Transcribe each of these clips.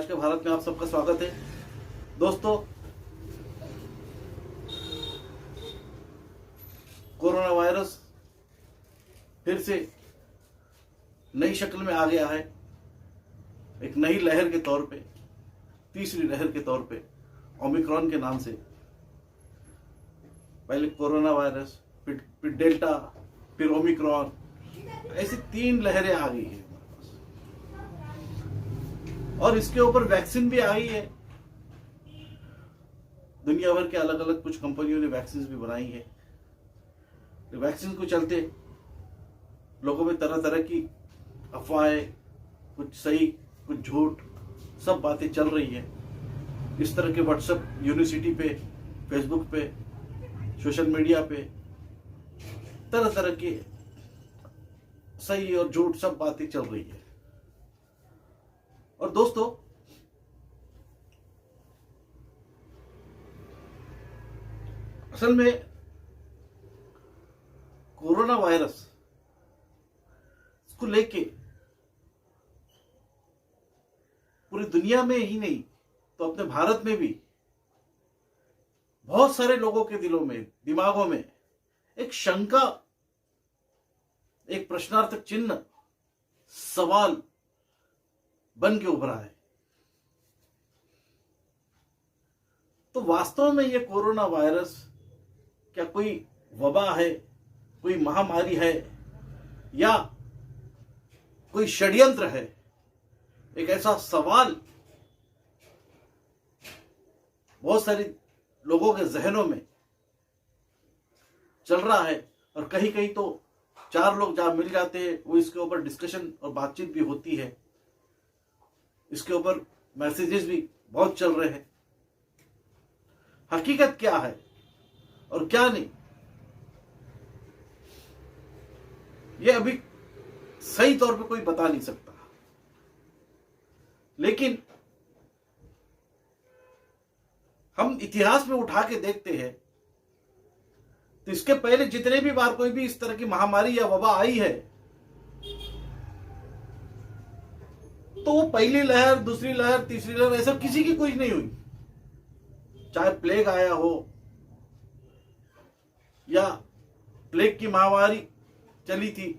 के भारत में आप सबका स्वागत है। दोस्तों, कोरोना वायरस फिर से नई शक्ल में आ गया है। एक नई लहर के तौर पे, तीसरी लहर के तौर पे, ओमिक्रॉन के नाम से। पहले कोरोना वायरस, फिर डेल्टा, फिर ओमिक्रॉन, ऐसी 3 लहरें आ गई है और इसके ऊपर वैक्सीन भी आई है। दुनिया भर के अलग अलग कुछ कंपनियों ने वैक्सीन भी बनाई है। तो वैक्सीन को चलते लोगों में तरह तरह की अफवाहें, कुछ सही कुछ झूठ, सब बातें चल रही है। इस तरह के व्हाट्सएप यूनिवर्सिटी पे, फेसबुक पे, सोशल मीडिया पे तरह तरह की सही और झूठ सब बातें चल रही है। और दोस्तों, असल में कोरोना वायरस को लेके पूरी दुनिया में ही नहीं तो अपने भारत में भी बहुत सारे लोगों के दिलों में, दिमागों में एक शंका, एक प्रश्नार्थक चिन्ह, सवाल बन के उभरा है। तो वास्तव में ये कोरोना वायरस क्या कोई वबा है, कोई महामारी है, या कोई षड्यंत्र है? एक ऐसा सवाल बहुत सारे लोगों के जहनों में चल रहा है। और कहीं कहीं तो 4 लोग जहां मिल जाते हैं वो इसके ऊपर डिस्कशन और बातचीत भी होती है। इसके ऊपर मैसेजेस भी बहुत चल रहे हैं। हकीकत क्या है और क्या नहीं, ये अभी सही तौर पे कोई बता नहीं सकता। लेकिन हम इतिहास में उठा के देखते हैं तो इसके पहले जितने भी बार कोई भी इस तरह की महामारी या वबा आई है तो वो पहली लहर, दूसरी लहर, तीसरी लहर, ऐसा किसी की कोई नहीं हुई। चाहे प्लेग आया हो या प्लेग की महामारी चली थी,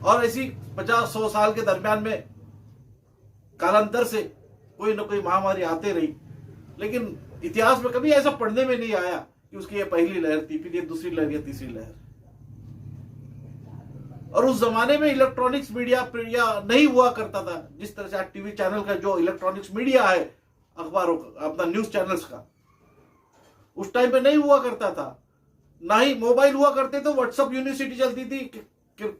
और ऐसी 50-100 साल के दरमियान में कालांतर से कोई ना कोई महामारी आते रही। लेकिन इतिहास में कभी ऐसा पढ़ने में नहीं आया कि उसकी ये पहली लहर थी, फिर ये दूसरी लहर या तीसरी लहर। और उस जमाने में इलेक्ट्रॉनिक्स मीडिया नहीं हुआ करता था जिस तरह से आज टीवी चैनल का जो इलेक्ट्रॉनिक्स मीडिया है, अखबारों का, अपना न्यूज चैनल्स का, उस टाइम पे नहीं हुआ करता था। ना ही मोबाइल हुआ करते थे, व्हाट्सएप यूनिवर्सिटी चलती थी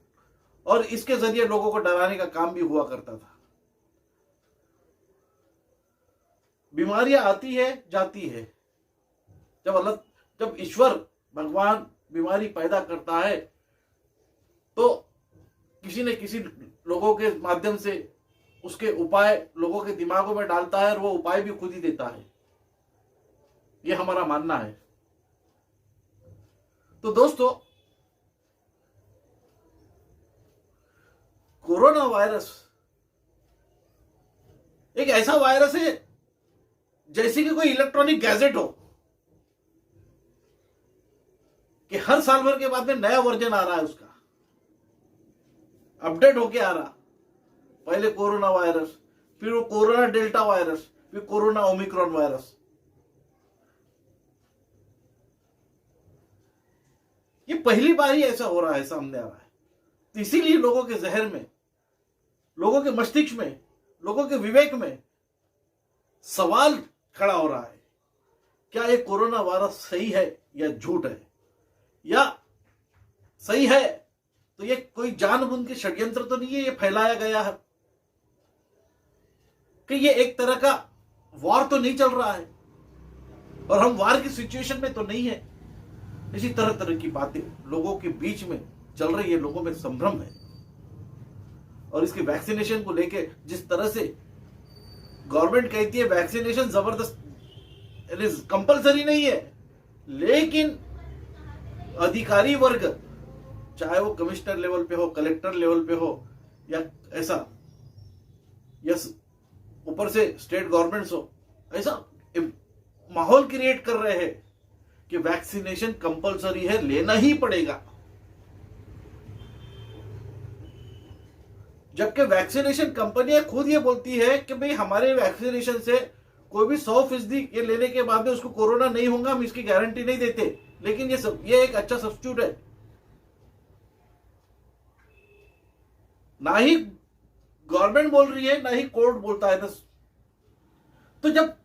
और इसके जरिए लोगों को डराने का काम भी हुआ करता था। बीमारियां आती है, जाती है। जब ईश्वर भगवान बीमारी पैदा करता है तो किसी न किसी लोगों के माध्यम से उसके उपाय लोगों के दिमागों में डालता है और वो उपाय भी खुद ही देता है। ये हमारा मानना है। तो दोस्तों, कोरोना वायरस एक ऐसा वायरस है जैसे कि कोई इलेक्ट्रॉनिक गैजेट हो कि हर साल भर के बाद में नया वर्जन आ रहा है, उसका अपडेट होके आ रहा। पहले कोरोना वायरस, फिर वो कोरोना डेल्टा वायरस, फिर कोरोना ओमिक्रॉन वायरस। ये पहली बार ही ऐसा हो रहा है, सामने आ रहा है। तो इसीलिए लोगों के जहन में, लोगों के मस्तिष्क में, लोगों के विवेक में सवाल खड़ा हो रहा है, क्या ये कोरोना वायरस सही है या झूठ है? या सही है तो ये कोई जानबूझ के षड्यंत्र तो नहीं है, ये फैलाया गया है कि ये एक तरह का वॉर तो नहीं चल रहा है और हम वॉर की सिचुएशन में तो नहीं है। इसी तरह तरह की बातें लोगों के बीच में चल रही है, लोगों में संभ्रम है। और इसकी वैक्सीनेशन को लेके जिस तरह से गवर्नमेंट कहती है वैक्सीनेशन जबरदस्त, कंपलसरी नहीं है, लेकिन अधिकारी वर्ग, चाहे वो कमिश्नर लेवल पे हो, कलेक्टर लेवल पे हो, या ऐसा, यस, ऊपर से स्टेट गवर्नमेंट्स हो, ऐसा माहौल क्रिएट कर रहे हैं कि वैक्सीनेशन कंपलसरी है, लेना ही पड़ेगा। जबकि वैक्सीनेशन कंपनियां खुद ये बोलती है कि भाई हमारे वैक्सीनेशन से कोई भी 100% ये लेने के बाद में उसको कोरोना नहीं होगा, हम इसकी गारंटी नहीं देते, लेकिन ये एक अच्छा सब्स्टिट्यूट है। ना ही गवर्नमेंट बोल रही है, ना ही कोर्ट बोलता है। तो जब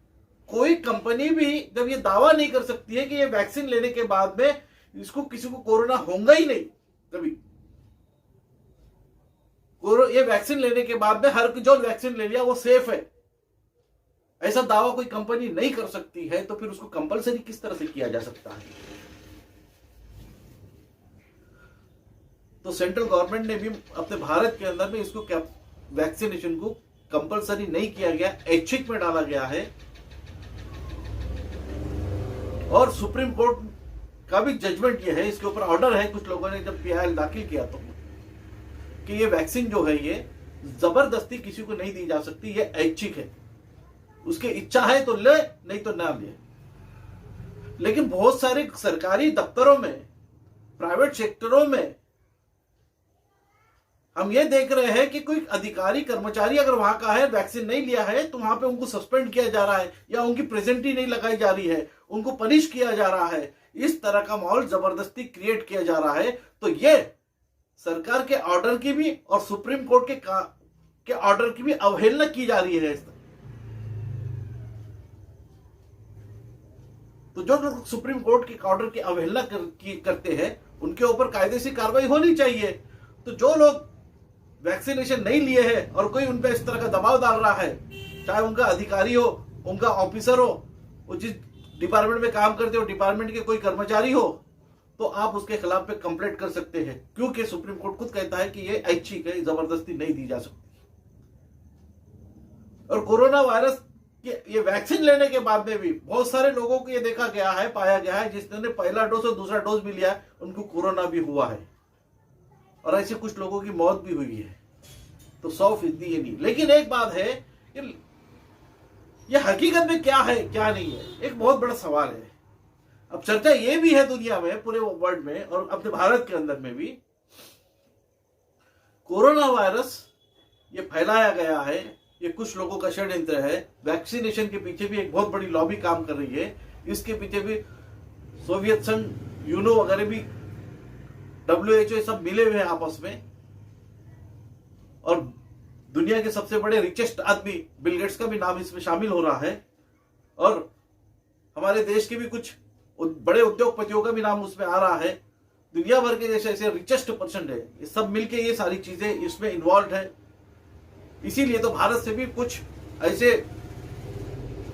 कोई कंपनी भी जब ये दावा नहीं कर सकती है कि ये वैक्सीन लेने के बाद में इसको किसी को कोरोना होगा ही नहीं, कभी ये वैक्सीन लेने के बाद में हर जो वैक्सीन ले लिया वो सेफ है, ऐसा दावा कोई कंपनी नहीं कर सकती है, तो फिर उसको कंपलसरी किस तरह से किया जा सकता है? तो सेंट्रल गवर्नमेंट ने भी अपने भारत के अंदर में इसको वैक्सीनेशन को कंपलसरी नहीं किया गया, ऐच्छिक में डाला गया है। और सुप्रीम कोर्ट का भी जजमेंट ये है, इसके ऊपर ऑर्डर है, कुछ लोगों ने जब PIL दाखिल किया तो, कि ये वैक्सीन जो है ये जबरदस्ती किसी को नहीं दी जा सकती, ये ऐच्छिक है, उसकी इच्छा है तो ले, नहीं तो ना ले। लेकिन बहुत सारे सरकारी दफ्तरों में, प्राइवेट सेक्टरों में हम ये देख रहे हैं कि कोई अधिकारी कर्मचारी अगर वहां का है, वैक्सीन नहीं लिया है, तो वहां पे उनको सस्पेंड किया जा रहा है, या उनकी प्रेजेंटी नहीं लगाई जा रही है, उनको पनिश किया जा रहा है। इस तरह का माहौल जबरदस्ती क्रिएट किया जा रहा है। तो ये सरकार के ऑर्डर की भी और सुप्रीम कोर्ट के ऑर्डर की भी अवहेलना की जा रही है। तो जो लोग सुप्रीम कोर्ट के ऑर्डर की अवहेलना करते हैं, उनके ऊपर कायदेशीर कार्रवाई होनी चाहिए। तो जो लोग वैक्सीनेशन नहीं लिए हैं और कोई उन पर इस तरह का दबाव डाल रहा है, चाहे उनका अधिकारी हो, उनका ऑफिसर हो, वो जिस डिपार्टमेंट में काम करते हो, डिपार्टमेंट के कोई कर्मचारी हो, तो आप उसके खिलाफ पे कंप्लेंट कर सकते हैं, क्योंकि सुप्रीम कोर्ट खुद कहता है कि ये ऐच्छिक है, जबरदस्ती नहीं दी जा सकती। और कोरोना वायरस ये वैक्सीन लेने के बाद में भी बहुत सारे लोगों को ये देखा गया है, पाया गया है, जिसने पहला डोज और दूसरा डोज भी लिया, उनको कोरोना भी हुआ है, और ऐसे कुछ लोगों की मौत भी हुई है। तो 100% ये नहीं। लेकिन एक बात है, ये हकीकत में क्या है क्या नहीं है, एक बहुत बड़ा सवाल है। अब चर्चा ये भी है दुनिया में, पूरे वर्ल्ड में और अपने भारत के अंदर में भी, कोरोना वायरस ये फैलाया गया है, ये कुछ लोगों का षड्यंत्र है। वैक्सीनेशन के पीछे भी एक बहुत बड़ी लॉबी काम कर रही है, इसके पीछे भी सोवियत संघ, यूनो वगैरह भी, WHO सब मिले हुए हैं आपस में। और दुनिया के सबसे बड़े रिचेस्ट आदमी बिल गेट्स का भी नाम इसमें शामिल हो रहा है, और हमारे देश के भी कुछ बड़े उद्योगपतियों का भी नाम उसमें आ रहा है। दुनिया भर के जैसे ऐसे रिचेस्ट पर्सन है, ये सब मिलके ये सारी चीजें इसमें इन्वॉल्व है। इसीलिए तो भारत से भी कुछ ऐसे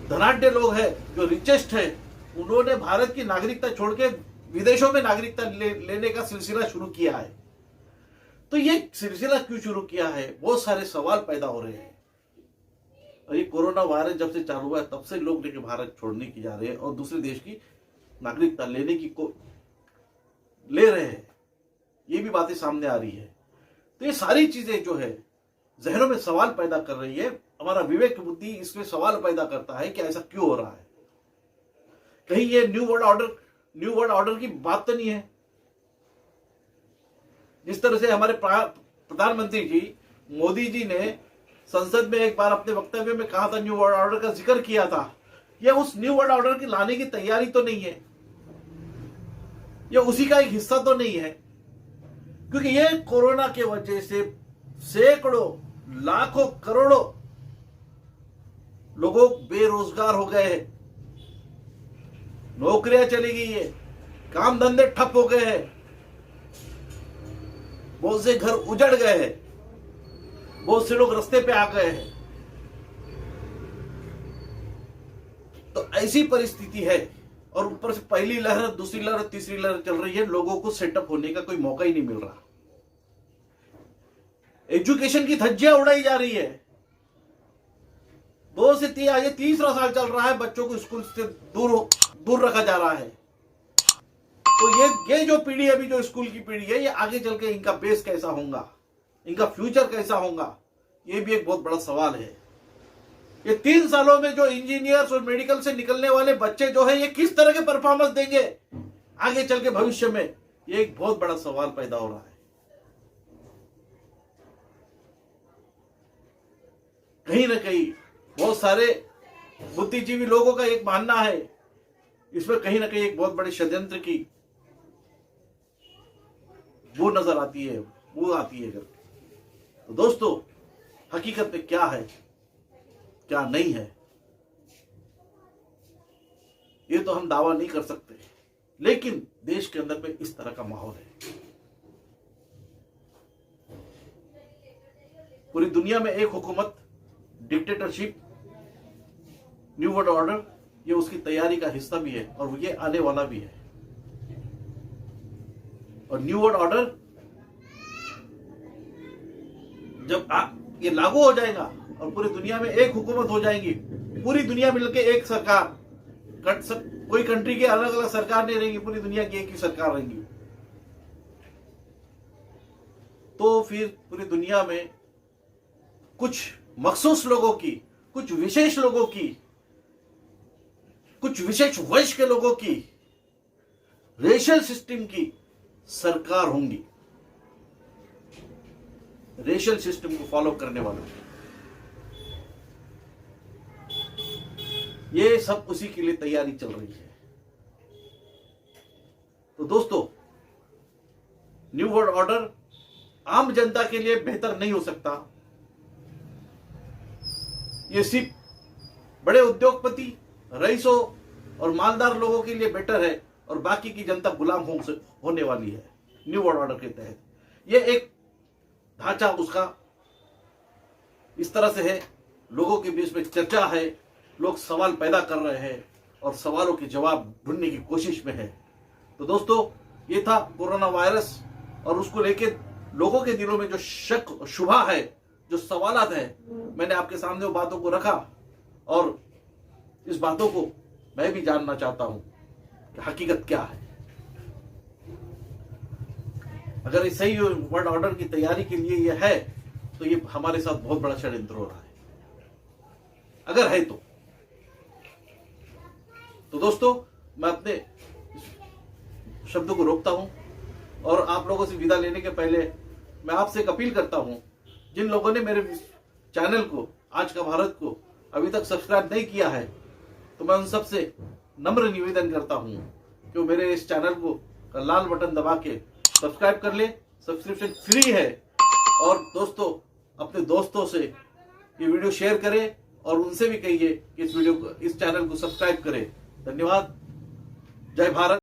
धनाढ्य लोग हैं जो रिचेस्ट है, उन्होंने भारत की नागरिकता छोड़ के विदेशों में नागरिकता लेने का सिलसिला शुरू किया है। तो ये सिलसिला क्यों शुरू किया है, बहुत सारे सवाल पैदा हो रहे हैं। और ये कोरोना वायरस जब से चालू हुआ है, तब से लोग लेके भारत छोड़ने की जा रहे हैं और दूसरे देश की नागरिकता लेने की ले रहे हैं, ये भी बातें सामने आ रही है। तो ये सारी चीजें जो है जहनों में सवाल पैदा कर रही है। हमारा विवेक बुद्धि इसमें सवाल पैदा करता है कि ऐसा क्यों हो रहा है। कहीं ये न्यू वर्ल्ड ऑर्डर की बात तो नहीं है। जिस तरह से हमारे प्रधानमंत्री जी मोदी जी ने संसद में एक बार अपने वक्तव्य में कहा था, न्यू वर्ल्ड ऑर्डर का जिक्र किया था, यह उस न्यू वर्ल्ड ऑर्डर की लाने की तैयारी तो नहीं है, यह उसी का एक हिस्सा तो नहीं है। क्योंकि ये कोरोना के वजह से सैकड़ों, लाखों, करोड़ों लोगों बेरोजगार हो गए हैं, नौकरियां चली गई है, काम धंधे ठप हो गए हैं, बहुत से घर उजड़ गए हैं, बहुत से लोग रास्ते पे आ गए हैं। तो ऐसी परिस्थिति है, और ऊपर से पहली लहर, दूसरी लहर, तीसरी लहर चल रही है, लोगों को सेटअप होने का कोई मौका ही नहीं मिल रहा। एजुकेशन की धज्जियां उड़ाई जा रही है। 2 से 3 आगे तीसरा साल चल रहा है, बच्चों को स्कूल से दूर रखा जा रहा है। तो ये जो पीढ़ी अभी जो स्कूल की पीढ़ी है, ये आगे चल के इनका बेस कैसा होगा, इनका फ्यूचर कैसा होगा, ये भी एक बहुत बड़ा सवाल है। ये 3 सालों में जो इंजीनियर्स और मेडिकल से निकलने वाले बच्चे जो है ये किस तरह के परफॉर्मेंस देंगे आगे चल के भविष्य में, ये एक बहुत बड़ा सवाल पैदा हो रहा है। कहीं ना कहीं बहुत सारे बुद्धिजीवी लोगों का एक मानना है इसमें कहीं ना कहीं एक बहुत बड़े षड्यंत्र की बू नजर आती है, बू आती है। तो दोस्तों हकीकत में क्या है क्या नहीं है ये तो हम दावा नहीं कर सकते, लेकिन देश के अंदर में इस तरह का माहौल है। पूरी दुनिया में एक हुकूमत, डिक्टेटरशिप, न्यू वर्ल्ड ऑर्डर, ये उसकी तैयारी का हिस्सा भी है और ये आने वाला भी है। और न्यू वर्ल्ड ऑर्डर जब ये लागू हो जाएगा और पूरी दुनिया में एक हुकूमत हो जाएगी, पूरी दुनिया मिलकर एक सरकार, कोई कंट्री की अलग अलग सरकार नहीं रहेगी, पूरी दुनिया की एक ही सरकार रहेगी, तो फिर पूरी दुनिया में कुछ मखसूस लोगों की, कुछ विशेष लोगों की, कुछ विशेष वंश के लोगों की, रेशियल सिस्टम की सरकार होंगी, रेशियल सिस्टम को फॉलो करने वाले। ये सब उसी के लिए तैयारी चल रही है। तो दोस्तों न्यू वर्ल्ड ऑर्डर आम जनता के लिए बेहतर नहीं हो सकता। ये सिर्फ बड़े उद्योगपति, रईसों और मालदार लोगों के लिए बेटर है और बाकी की जनता गुलाम होने वाली है न्यू वर्ल्ड ऑर्डर के तहत। ये एक ढांचा उसका इस तरह से है, लोगों के बीच में चर्चा है, लोग सवाल पैदा कर रहे हैं और सवालों के जवाब ढूंढने की कोशिश में है। तो दोस्तों ये था कोरोना वायरस और उसको लेके लोगों के दिलों में जो शक शुभा है, जो सवालात है, मैंने आपके सामने वो बातों को रखा और इस बातों को मैं भी जानना चाहता हूं कि हकीकत क्या है। अगर ये सही वर्ल्ड ऑर्डर की तैयारी के लिए ये है तो ये हमारे साथ बहुत बड़ा षड्यंत्र हो रहा है, अगर है तो दोस्तों मैं अपने शब्दों को रोकता हूं और आप लोगों से विदा लेने के पहले मैं आपसे एक अपील करता हूं, जिन लोगों ने मेरे चैनल को आज का भारत को अभी तक सब्सक्राइब नहीं किया है, तो मैं उन सबसे नम्र निवेदन करता हूं कि वो मेरे इस चैनल को लाल बटन दबा के सब्सक्राइब कर ले। सब्सक्रिप्शन फ्री है। और दोस्तों अपने दोस्तों से ये वीडियो शेयर करें और उनसे भी कहिए कि इस चैनल को सब्सक्राइब करें। धन्यवाद। जय भारत।